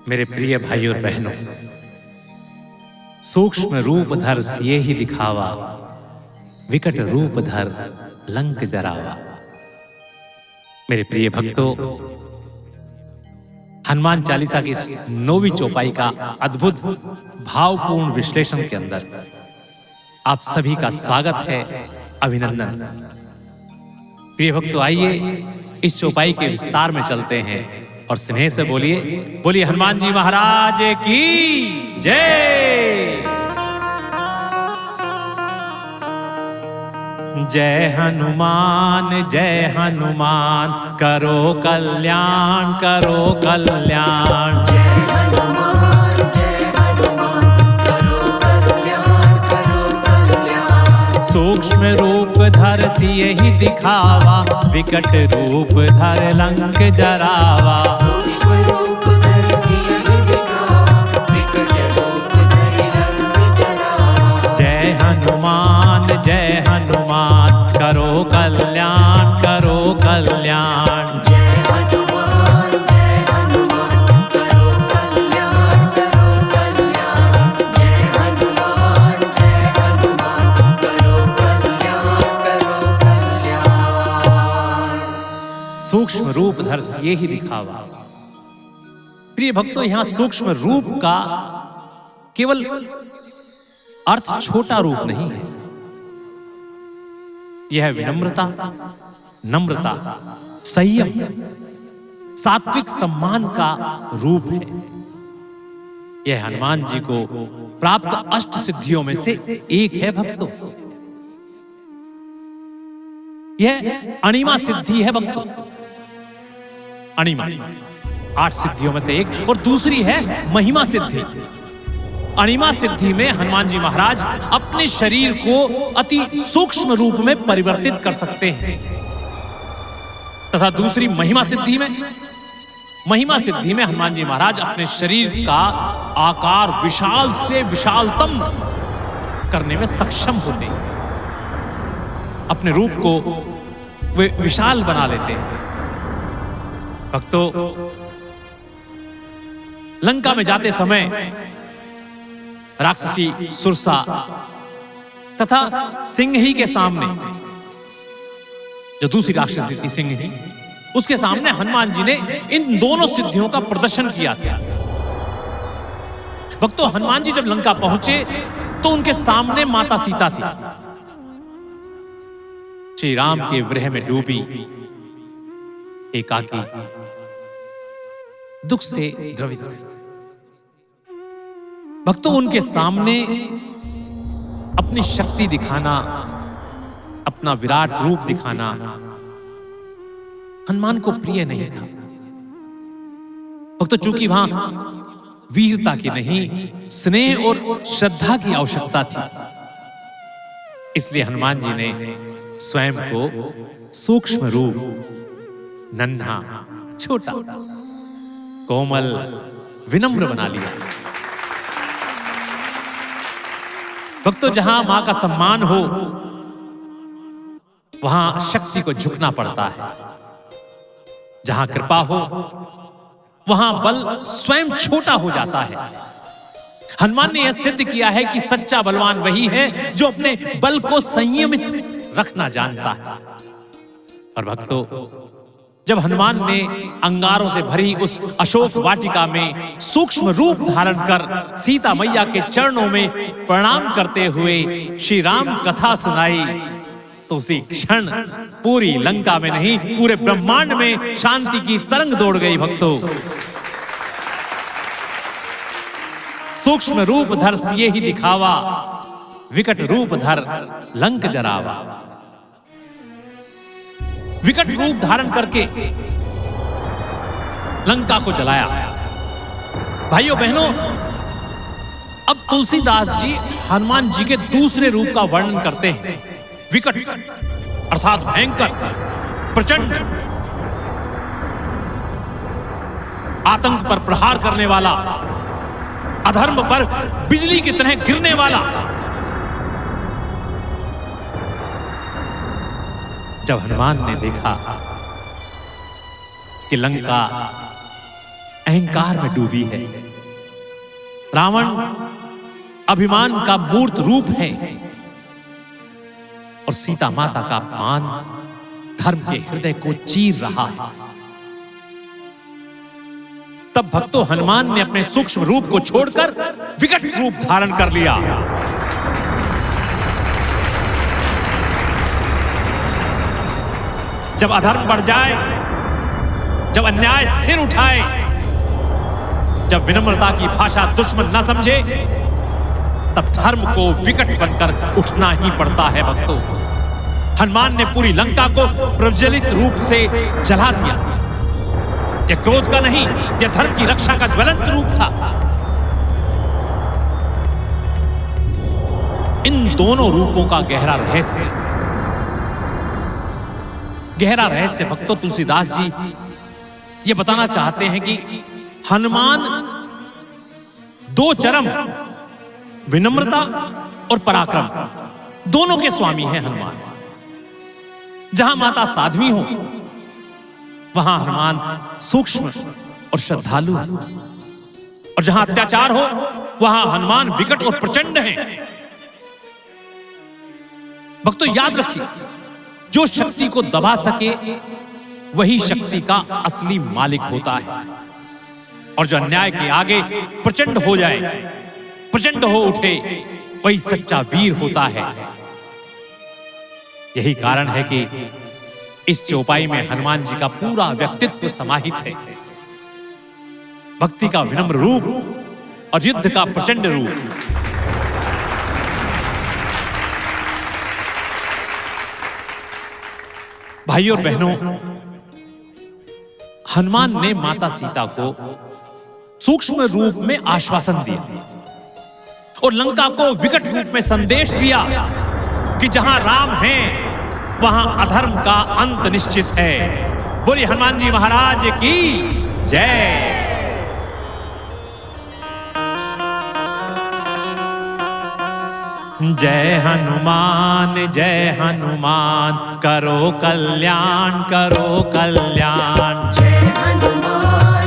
मेरे प्रिय भाइयों और बहनों, सूक्ष्म रूप धर सिए ही दिखावा, विकट रूप धर लंक जरावा। मेरे प्रिय भक्तों, हनुमान चालीसा की 9वीं चौपाई का अद्भुत भावपूर्ण विश्लेषण के अंदर आप सभी का स्वागत है, अभिनंदन। प्रिय भक्तों, आइए इस चौपाई के विस्तार में चलते हैं और स्नेह से बोलिए, बोलिए हनुमान जी महाराज की जय। जय हनुमान करो कल्याण करो कल्याण। जय हनुमान करो कल्याण करो कल्याण। सूक्ष्म रूप धर सिए ही दिखावा, विकट रूप धर लंक जरावा। सूक्ष्म रूप धर सिए ही दिखावा, विकट रूप धर लंक जरावा। जय हनुमान करो कल्याण करो कल्याण। जय हनुमान करो कल्याण करो कल्याण। जय हनुमान करो कल्याण करो कल्याण। सूक्ष्म रूप धर सिए ही दिखावा। प्रिय भक्तों, यहां सूक्ष्म रूप का केवल अर्थ छोटा रूप नहीं है, यह विनम्रता, नम्रता, संयम, सात्विक सम्मान का रूप है। यह हनुमान जी को प्राप्त अष्ट सिद्धियों में से एक है भक्तों। यह अणिमा सिद्धि है भक्तों। अणिमा 8 सिद्धियों में से एक, और दूसरी है महिमा सिद्धि। अणिमा सिद्धि में हनुमान जी महाराज अपने शरीर को अति सूक्ष्म रूप में परिवर्तित कर सकते हैं, तथा दूसरी महिमा सिद्धि में हनुमान जी महाराज अपने शरीर का आकार विशाल से विशालतम करने में सक्षम होते हैं। अपने रूप को वे विशाल बना लेते हैं। भक्तों, लंका में जाते समय राक्षसी सुरसा तथा सिंही के सामने, जो दूसरी राक्षसी थी सिंही, उसके सामने हनुमान जी ने इन दोनों सिद्धियों का प्रदर्शन किया था। भक्तों, हनुमान जी जब लंका पहुंचे तो उनके सामने माता सीता थी, श्री राम के विरह में डूबी, एकाकी, दुख से द्रवित। भक्तों, उनके सामने अपनी शक्ति दिखाना, अपना विराट रूप दिखाना हनुमान को प्रिय नहीं था। भक्तों, चूंकि वहां वीरता की नहीं, स्नेह और श्रद्धा की आवश्यकता थी, इसलिए हनुमान जी ने स्वयं को सूक्ष्म रूप, नन्हा, छोटा, कोमल, विनम्र बना लिया। भक्तों, जहां मां का सम्मान हो वहां शक्ति को झुकना पड़ता है। जहां कृपा हो वहां बल स्वयं छोटा हो जाता है। हनुमान ने यह सिद्ध किया है कि सच्चा बलवान वही है जो अपने बल को संयमित रखना जानता है। और भक्तों, जब हनुमान ने अंगारों से भरी उस अशोक वाटिका में सूक्ष्म रूप धारण कर सीता मैया के चरणों में प्रणाम करते हुए श्री राम कथा सुनाई, तो उसी क्षण पूरी लंका में नहीं, पूरे ब्रह्मांड में शांति की तरंग दौड़ गई। भक्तों, सूक्ष्म रूप धर सिए ही दिखावा, विकट रूप धर लंक जरावा। विकट रूप धारण करके लंका को जलाया। भाइयों बहनों, अब तुलसीदास जी हनुमान जी के दूसरे रूप का वर्णन करते हैं। विकट अर्थात भयंकर, प्रचंड, आतंक पर प्रहार करने वाला, अधर्म पर बिजली की तरह गिरने वाला। जब हनुमान ने देखा कि लंका अहंकार में डूबी है। रावण अभिमान का मूर्त रूप है और सीता माता का अपमान धर्म के हृदय को चीर रहा है। तब भक्तों हनुमान ने अपने सूक्ष्म रूप को छोड़कर विकट रूप धारण कर लिया। जब अधर्म बढ़ जाए, जब अन्याय सिर उठाए, जब विनम्रता की भाषा दुश्मन न समझे, तब धर्म को विकट बनकर उठना ही पड़ता है। भक्तों, हनुमान ने पूरी लंका को प्रज्वलित रूप से जला दिया। यह क्रोध का नहीं, यह धर्म की रक्षा का ज्वलंत रूप था। इन दोनों रूपों का गहरा रहस्य भक्तों तुलसीदास जी ये बताना चाहते हैं कि हनुमान दो चरम, विनम्रता और पराक्रम, दोनों के स्वामी हैं हनुमान। जहां माता साध्वी हो, वहां हनुमान सूक्ष्म और श्रद्धालु, और जहां अत्याचार हो, वहां हनुमान विकट और प्रचंड हैं। भक्तों याद रखिए, जो शक्ति को दबा सके वही शक्ति का असली मालिक होता है, और जो अन्याय के आगे प्रचंड हो जाए, प्रचंड हो उठे, वही सच्चा वीर होता है। यही कारण है कि इस चौपाई में हनुमान जी का पूरा व्यक्तित्व समाहित है। भक्ति का विनम्र रूप और युद्ध का प्रचंड रूप। भाइयों और बहनों, हनुमान ने माता सीता को सूक्ष्म रूप में आश्वासन दिया और लंका को विकट रूप में संदेश दिया कि जहां राम हैं, वहां अधर्म का अंत निश्चित है। बोलिए हनुमान जी महाराज की जय। जय हनुमान करो कल्याण, करो कल्याण। जय हनुमान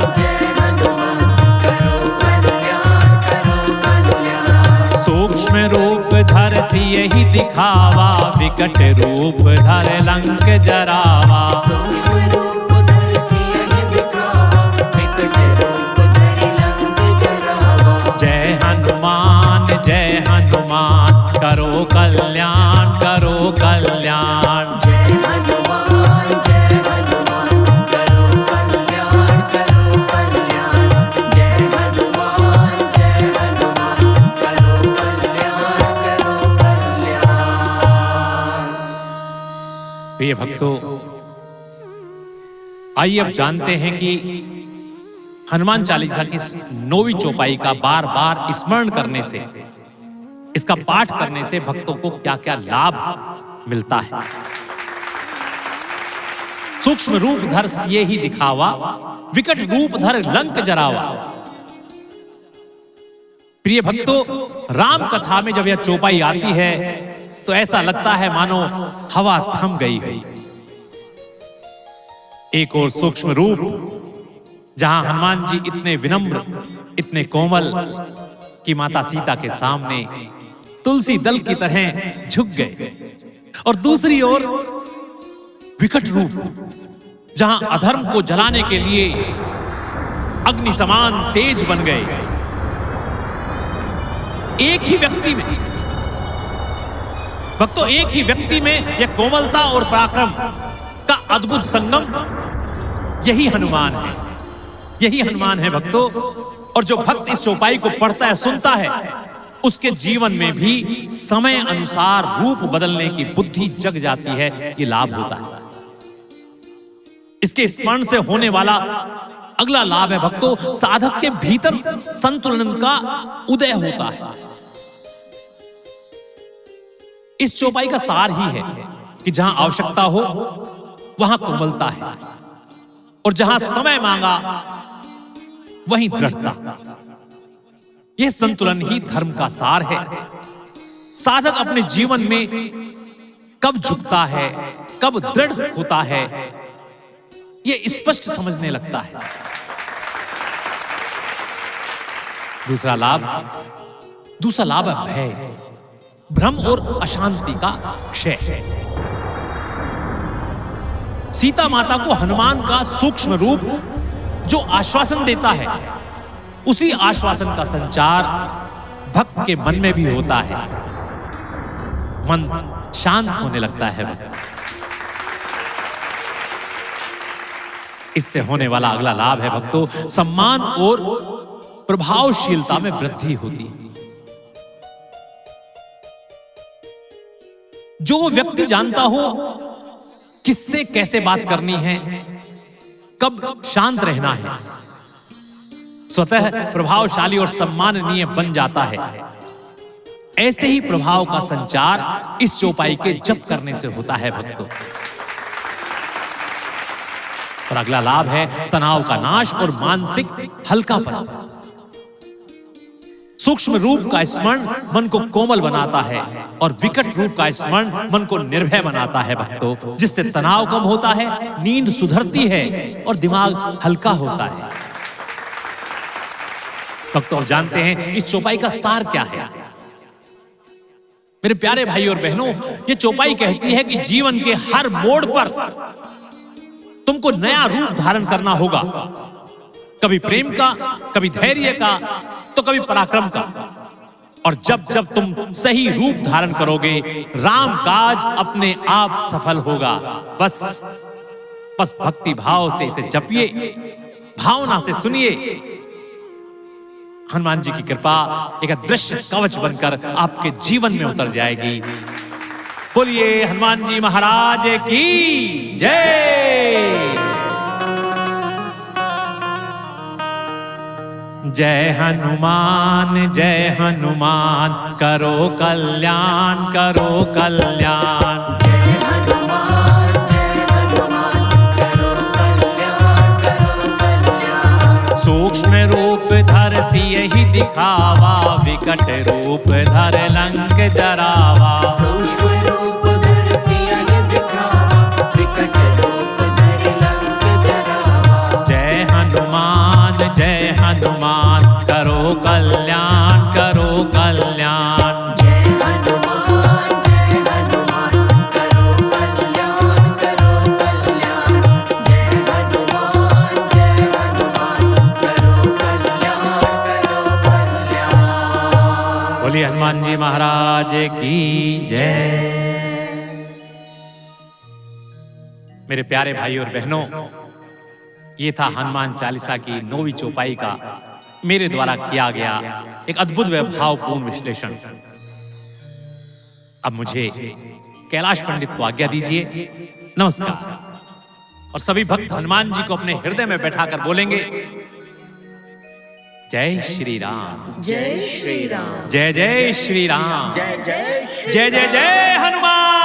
करो कल्याण, करो कल्याण। सूक्ष्म रूप धर सियहि दिखावा, विकट रूप धर लंक जरावा। सूक्ष्म रूप धर सियहि दिखावा, विकट रूप धर लंक जरावा। जय हनुमान करो कल्याण, करो कल्याण। जय हनुमान करो कल्याण, करो कल्याण। जय हनुमान करो कल्याण, करो कल्याण। प्रिय भक्तों, आइए अब जानते हैं कि हनुमान चालीसा की 9वीं चौपाई का बार बार स्मरण करने से, इसका पाठ करने से भक्तों को क्या क्या लाभ मिलता है। सूक्ष्म रूप धर सिए ही दिखावा, विकट रूप धर लंक जरावा। प्रिय भक्तों, राम कथा में जब यह चौपाई आती है तो ऐसा लगता है मानो हवा थम गई है। एक और सूक्ष्म रूप जहां हनुमान जी इतने विनम्र, इतने कोमल कि माता सीता के सामने तुलसी दल की तरह झुक गए, और दूसरी ओर विकट रूप जहां अधर्म को जलाने के लिए अग्नि समान तेज बन गए। एक ही व्यक्ति में भक्तों, एक ही व्यक्ति में यह कोमलता और पराक्रम का अद्भुत संगम, यही हनुमान है, यही हनुमान है भक्तों। और जो भक्त इस चौपाई को पढ़ता है, सुनता है, उसके जीवन में भी समय अनुसार रूप बदलने की बुद्धि जग जाती है। ये लाभ होता है। इसके स्मरण से होने वाला अगला लाभ है भक्तों, साधक के भीतर संतुलन का उदय होता है। इस चौपाई का सार ही है कि जहां आवश्यकता हो वहां कोमलता है, और जहां समय मांगा वहीं दृढ़ता। यह संतुलन ही धर्म का सार है। साधक अपने जीवन में कब झुकता है, कब दृढ़ होता है, यह स्पष्ट समझने लगता है। दूसरा लाभ है भय, भ्रम और अशांति का क्षय। सीता माता को हनुमान का सूक्ष्म रूप जो आश्वासन देता है, उसी आश्वासन का संचार भक्त के मन में भी होता है। मन शांत होने लगता है। इससे होने वाला अगला लाभ है भक्तों, सम्मान और प्रभावशीलता में वृद्धि होती है। जो व्यक्ति जानता हो किससे कैसे बात करनी है, कब शांत रहना है, स्वतः प्रभावशाली और सम्माननीय बन जाता है। ऐसे ही प्रभाव का संचार इस चौपाई के जप करने से होता है भक्तों। और अगला लाभ है तनाव का नाश और मानसिक हल्कापन। सूक्ष्म रूप का स्मरण मन को कोमल बनाता है और विकट रूप का स्मरण मन को निर्भय बनाता है भक्तों, जिससे तनाव कम होता है, नींद सुधरती है और दिमाग हल्का होता है। भक्तों, जानते हैं इस चौपाई का सार क्या है? मेरे प्यारे भाई और बहनों, ये चौपाई कहती है कि जीवन के हर मोड़ पर तुमको नया रूप धारण करना होगा। कभी प्रेम का, कभी धैर्य का, तो कभी पराक्रम का। और जब जब तुम सही रूप धारण करोगे, राम काज अपने आप सफल होगा। बस भक्ति भाव से इसे जपिए, भावना से सुनिए। हनुमान जी की कृपा एक अदृश्य कवच बनकर आपके जीवन में उतर जाएगी। बोलिए हनुमान जी महाराज की जय। जय हनुमान करो कल्याण करो कल्याण। जय हनुमान करो कल्याण करो कल्याण। सूक्ष्म रूप धर सियहि दिखावा, विकट रूप धर लंक जरावा। सूक्ष्म रूप धर सियहि दिखावा, विकट रूप धर लंक जरावा। जय हनुमान करो कल्याण करो कल्याण। जय हनुमान करो कल्याण करो कल्याण। जय हनुमान करो कल्याण करो कल्याण। बोलिए हनुमान जी महाराज की जय। मेरे प्यारे भाई और बहनों, ये था हनुमान चालीसा की 9वीं चौपाई का मेरे द्वारा किया गया एक अद्भुत व भावपूर्ण विश्लेषण। अब मुझे कैलाश पंडित को आज्ञा दीजिए। नमस्कार। और सभी भक्त हनुमान जी को अपने हृदय में बैठाकर बोलेंगे, जय श्री राम, जय श्री राम, जय जय श्री राम, जय जय श्री जय जय जय हनुमान।